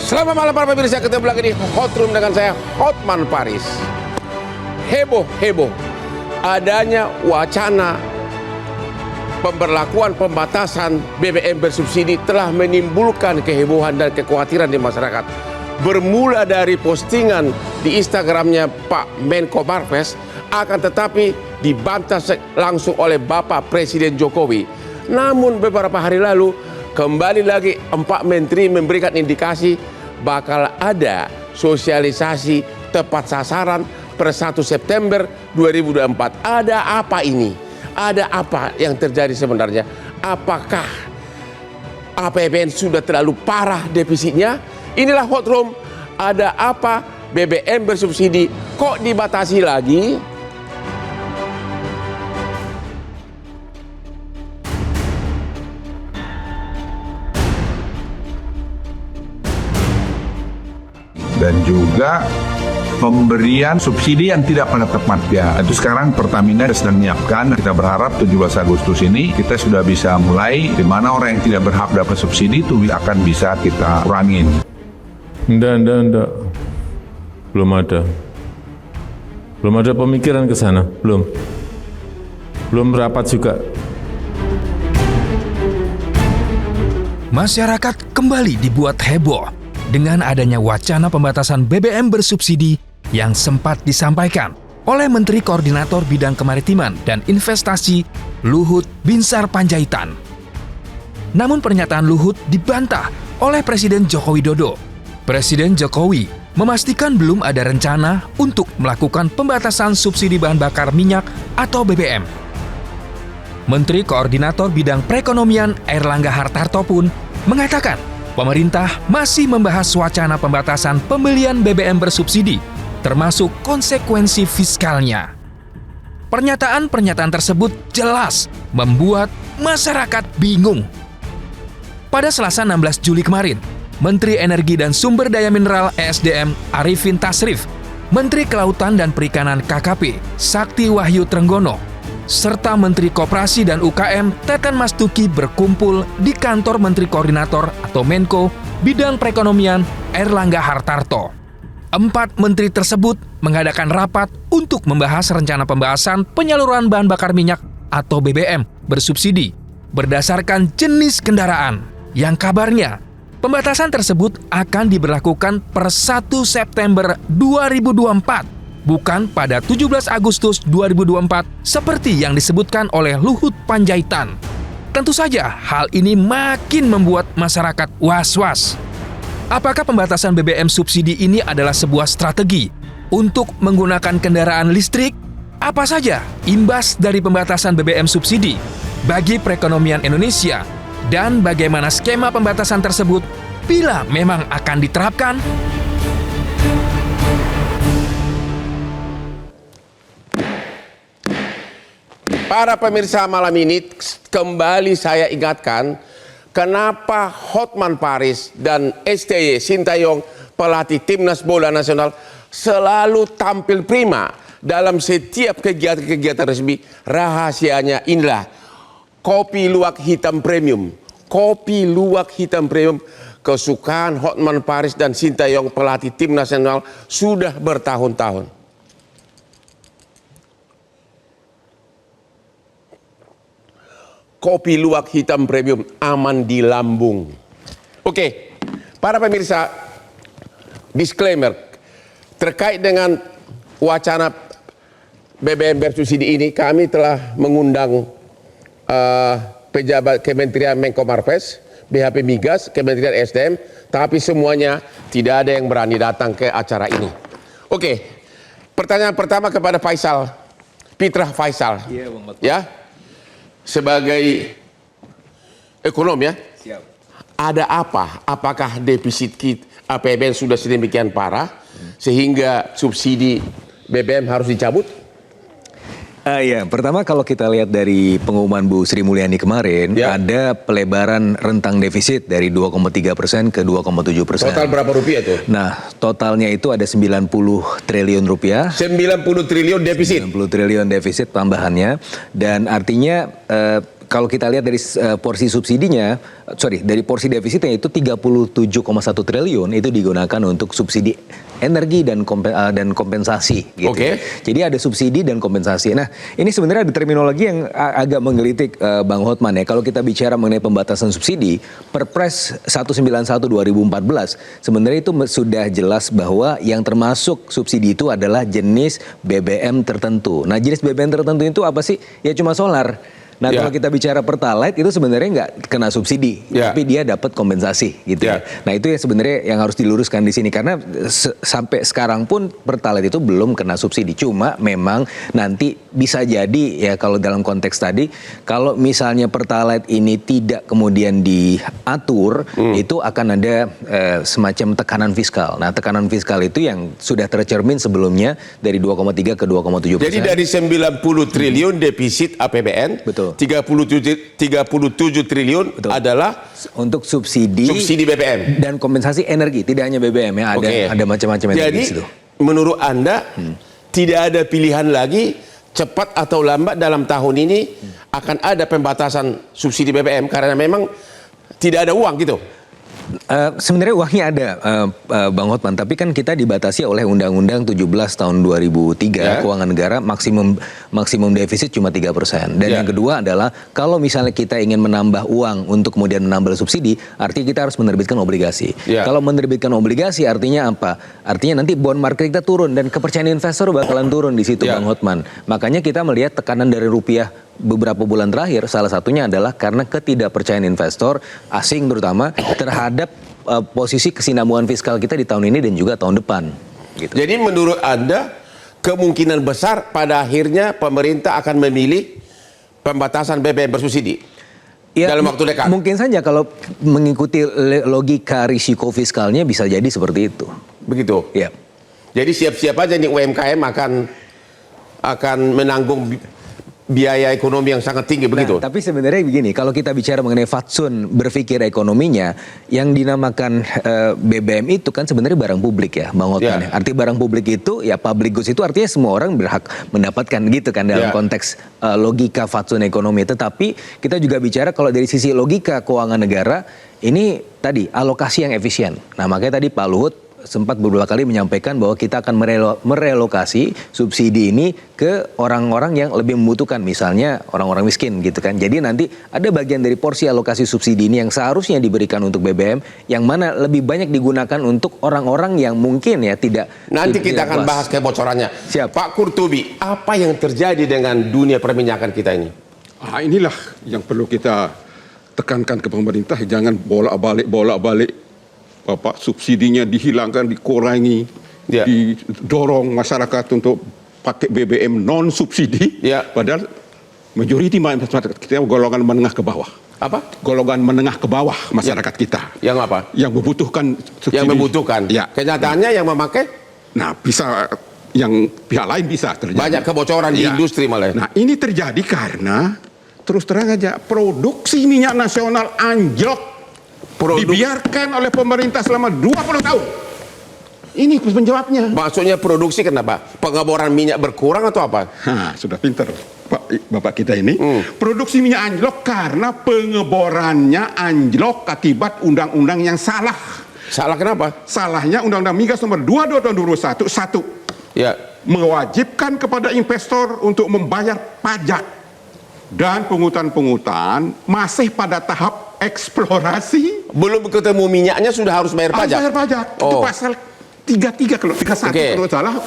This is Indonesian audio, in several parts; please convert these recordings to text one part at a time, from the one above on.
Selamat malam para pemirsa, ketemu lagi di Hot Room dengan saya Hotman Paris. Heboh adanya wacana pemberlakuan pembatasan BBM bersubsidi telah menimbulkan kehebohan dan kekhawatiran di masyarakat. Bermula dari postingan di Instagramnya Pak Menko Marves, akan tetapi dibantah langsung oleh Bapak Presiden Jokowi. Namun beberapa hari lalu kembali lagi 4 menteri memberikan indikasi bakal ada sosialisasi tepat sasaran per 1 September 2024. Ada apa ini? Ada apa yang terjadi sebenarnya? Apakah APBN sudah terlalu parah defisitnya? Inilah Hot Room. Ada apa? BBM bersubsidi kok dibatasi lagi? Dan juga pemberian subsidi yang tidak pada tempatnya. Itu sekarang Pertamina sedang menyiapkan. Kita berharap 17 Agustus ini kita sudah bisa mulai, di mana orang yang tidak berhak dapat subsidi itu akan bisa kita kurangin. Enggak. Belum ada pemikiran ke sana, belum rapat juga. Masyarakat kembali dibuat heboh dengan adanya wacana pembatasan BBM bersubsidi yang sempat disampaikan oleh Menteri Koordinator Bidang Kemaritiman dan Investasi Luhut Binsar Panjaitan. Namun pernyataan Luhut dibantah oleh Presiden Joko Widodo. Presiden Jokowi memastikan belum ada rencana untuk melakukan pembatasan subsidi bahan bakar minyak atau BBM. Menteri Koordinator Bidang Perekonomian Airlangga Hartarto pun mengatakan pemerintah masih membahas wacana pembatasan pembelian BBM bersubsidi, termasuk konsekuensi fiskalnya. Pernyataan-pernyataan tersebut jelas membuat masyarakat bingung. Pada Selasa 16 Juli kemarin, Menteri Energi dan Sumber Daya Mineral ESDM Arifin Tasrif, Menteri Kelautan dan Perikanan KKP Sakti Wahyu Trenggono, serta Menteri Koperasi dan UKM Teten Mastuki berkumpul di kantor Menteri Koordinator atau Menko Bidang Perekonomian Airlangga Hartarto. 4 menteri tersebut mengadakan rapat untuk membahas rencana pembahasan penyaluran bahan bakar minyak atau BBM bersubsidi berdasarkan jenis kendaraan, yang kabarnya pembatasan tersebut akan diberlakukan per 1 September 2024. Bukan pada 17 Agustus 2024 seperti yang disebutkan oleh Luhut Panjaitan. Tentu saja hal ini makin membuat masyarakat was-was. Apakah pembatasan BBM subsidi ini adalah sebuah strategi untuk menggunakan kendaraan listrik? Apa saja imbas dari pembatasan BBM subsidi bagi perekonomian Indonesia? Dan bagaimana skema pembatasan tersebut bila memang akan diterapkan? Para pemirsa, malam ini kembali saya ingatkan kenapa Hotman Paris dan STY Sintayong, pelatih Timnas Bola Nasional, selalu tampil prima dalam setiap kegiatan-kegiatan resmi. Rahasianya inilah kopi luwak hitam premium. Kopi luwak hitam premium kesukaan Hotman Paris dan Sintayong, pelatih Timnas Nasional, sudah bertahun-tahun. Kopi luwak hitam premium, aman di lambung. Oke, para pemirsa, disclaimer terkait dengan wacana BBM bersubsidi ini, kami telah mengundang pejabat Kementerian Menko Marves, BHP Migas, Kementerian SDM, tapi semuanya tidak ada yang berani datang ke acara ini. Oke, pertanyaan pertama kepada Faisal, Pitra Faisal. Iya, Bang Bakti. Ya. Sebagai ekonom ya, siap. Ada apa? Apakah defisit APBN sudah sedemikian parah sehingga subsidi BBM harus dicabut? Ya, pertama kalau kita lihat dari pengumuman Bu Sri Mulyani kemarin, ada pelebaran rentang defisit dari 2,3% ke 2,7%. Total berapa rupiah tuh? Nah, totalnya itu ada 90 triliun rupiah. 90 triliun defisit? 90 triliun defisit tambahannya. Dan artinya kalau kita lihat dari porsi subsidinya, dari porsi defisitnya itu 37,1 triliun itu digunakan untuk subsidi energi dan kompensasi gitu. Oke. Jadi ada subsidi dan kompensasi. Nah, ini sebenarnya ada terminologi yang agak menggelitik Bang Hotman ya. Kalau kita bicara mengenai pembatasan subsidi, Perpres 191 2014 sebenarnya itu sudah jelas bahwa yang termasuk subsidi itu adalah jenis BBM tertentu. Nah, jenis BBM tertentu itu apa sih? Ya cuma solar. Nah, kalau kita bicara Pertalite itu sebenarnya nggak kena subsidi, tapi dia dapat kompensasi gitu ya. Nah, itu yang sebenarnya yang harus diluruskan di sini karena sampai sekarang pun Pertalite itu belum kena subsidi. Cuma memang nanti bisa jadi ya kalau dalam konteks tadi kalau misalnya Pertalite ini tidak kemudian diatur, itu akan ada semacam tekanan fiskal. Nah, tekanan fiskal itu yang sudah tercermin sebelumnya dari 2,3 ke 2,7%. Jadi dari 90 triliun defisit APBN, betul. 37 triliun betul. Adalah untuk subsidi BBM dan kompensasi energi, tidak hanya BBM ya, ada macam-macam energi Jadi, di situ. menurut Anda tidak ada pilihan lagi cepat atau lambat dalam tahun ini akan ada pembatasan subsidi BBM karena memang tidak ada uang gitu. Sebenarnya uangnya ada, Bang Hotman, tapi kan kita dibatasi oleh Undang-Undang 17 tahun 2003 Keuangan Negara maksimum defisit cuma 3%. Dan yang kedua adalah kalau misalnya kita ingin menambah uang untuk kemudian menambah subsidi, artinya kita harus menerbitkan obligasi. Kalau menerbitkan obligasi artinya apa? Artinya nanti bond market kita turun dan kepercayaan investor bakalan turun di situ, Bang Hotman. Makanya kita melihat tekanan dari rupiah beberapa bulan terakhir, salah satunya adalah karena ketidakpercayaan investor asing terutama terhadap posisi kesinambungan fiskal kita di tahun ini dan juga tahun depan. Gitu. Jadi menurut Anda kemungkinan besar pada akhirnya pemerintah akan memilih pembatasan BBM bersubsidi dalam waktu dekat? Mungkin saja kalau mengikuti logika risiko fiskalnya bisa jadi seperti itu. Begitu? Ya. Jadi siap-siap aja nih UMKM akan menanggung biaya ekonomi yang sangat tinggi begitu. Tapi sebenarnya begini, kalau kita bicara mengenai fatsun berpikir ekonominya, yang dinamakan BBM itu kan sebenarnya barang publik ya, Bang Hotman. Arti barang publik itu ya public goods itu artinya semua orang berhak mendapatkan gitu kan dalam konteks logika fatsun ekonomi. Tetapi kita juga bicara kalau dari sisi logika keuangan negara, ini tadi alokasi yang efisien. Nah, makanya tadi Pak Luhut sempat beberapa kali menyampaikan bahwa kita akan merelokasi subsidi ini ke orang-orang yang lebih membutuhkan, misalnya orang-orang miskin gitu kan. Jadi nanti ada bagian dari porsi alokasi subsidi ini yang seharusnya diberikan untuk BBM, yang mana lebih banyak digunakan untuk orang-orang yang mungkin ya tidak. Nanti kita akan bahas kebocorannya. Siap. Pak Kurtubi, apa yang terjadi dengan dunia perminyakan kita ini? Inilah yang perlu kita tekankan ke pemerintah, jangan bolak-balik subsidinya dihilangkan, dikurangi, didorong masyarakat untuk pakai BBM non subsidi. Padahal majoriti masyarakat kita golongan menengah ke bawah. Apa? Golongan menengah ke bawah masyarakat kita. Yang apa? Yang membutuhkan subsidi. Yang membutuhkan. Kenyataannya yang memakai? Nah, bisa yang pihak lain bisa terjadi. Banyak kebocoran di industri malah. Nah, ini terjadi karena terus terang aja produksi minyak nasional anjlok. Dibiarkan oleh pemerintah selama 20 tahun. Ini penjawabnya. Maksudnya produksi kenapa? Pengeboran minyak berkurang atau apa? Sudah pinter Bapak kita ini. Produksi minyak anjlok karena pengeborannya anjlok akibat undang-undang yang salah. Salah kenapa? Salahnya Undang-Undang Migas nomor 22 tahun 2021. Satu, mewajibkan kepada investor untuk membayar pajak. Dan pungutan-pungutan masih pada tahap eksplorasi. Belum ketemu minyaknya sudah harus bayar pajak? Bayar pajak. Itu pasal 33 kalau 31 kalau salah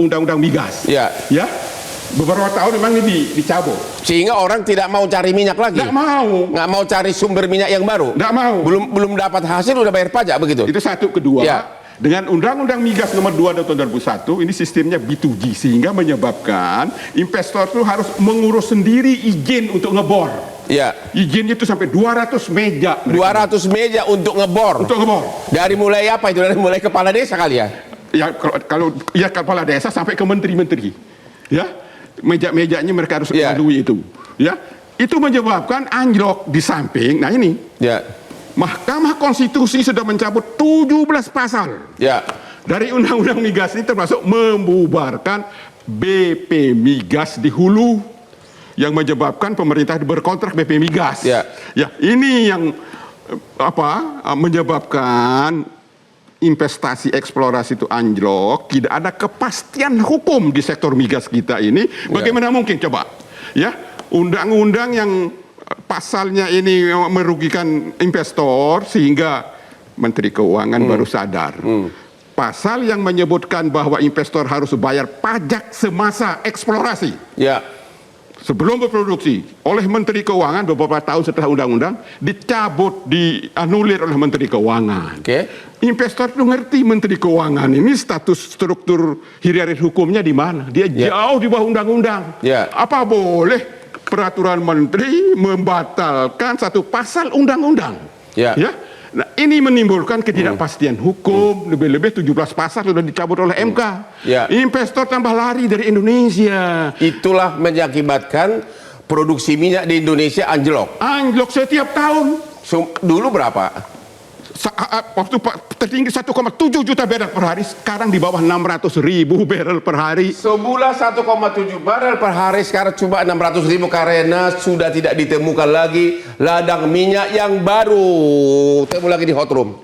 Undang-Undang Migas. Ya. Beberapa tahun memang ini dicabut. Sehingga orang tidak mau cari minyak lagi? Nggak mau. Nggak mau cari sumber minyak yang baru? Nggak mau. Belum dapat hasil udah bayar pajak begitu? Itu satu. Kedua, dengan Undang-Undang Migas nomor 2 tahun 2001 ini sistemnya B2G sehingga menyebabkan investor itu harus mengurus sendiri izin untuk ngebor. Izin itu sampai 200 meja. 200 meja untuk ngebor. Dari mulai apa itu? Dari mulai kepala desa kali ya? Kalau kepala desa sampai ke menteri-menteri. Meja-mejanya mereka harus lalui itu. Itu menyebabkan anjlok di samping. Nah ini. Mahkamah Konstitusi sudah mencabut 17 pasal dari Undang-Undang Migas ini, termasuk membubarkan BP Migas di hulu, yang menyebabkan pemerintah berkontrak BP Migas. Ya. Ya, ini yang menyebabkan investasi eksplorasi itu anjlok, tidak ada kepastian hukum di sektor migas kita ini. Bagaimana mungkin coba? Ya, undang-undang yang pasalnya ini merugikan investor sehingga Menteri Keuangan baru sadar. Pasal yang menyebutkan bahwa investor harus bayar pajak semasa eksplorasi. Ya. Sebelum berproduksi oleh Menteri Keuangan beberapa tahun setelah undang-undang dicabut, dianulir oleh Menteri Keuangan. Oke. Investor itu ngerti Menteri Keuangan ini status struktur hierarkis hukumnya di mana? Dia jauh di bawah undang-undang. Ya. Apa boleh peraturan menteri membatalkan satu pasal undang-undang? Ya. Nah, ini menimbulkan ketidakpastian hukum, lebih-lebih 17 pasal sudah dicabut oleh MK. Ya. Investor tambah lari dari Indonesia. Itulah mengakibatkan produksi minyak di Indonesia anjlok. Anjlok setiap tahun. Dulu berapa? Waktu tertinggi 1,7 juta barrel per hari, sekarang di bawah 600.000 barrel per hari. Semula 1,7 barel per hari, sekarang cuma 600.000 karena sudah tidak ditemukan lagi ladang minyak yang baru. Temu lagi di hot room.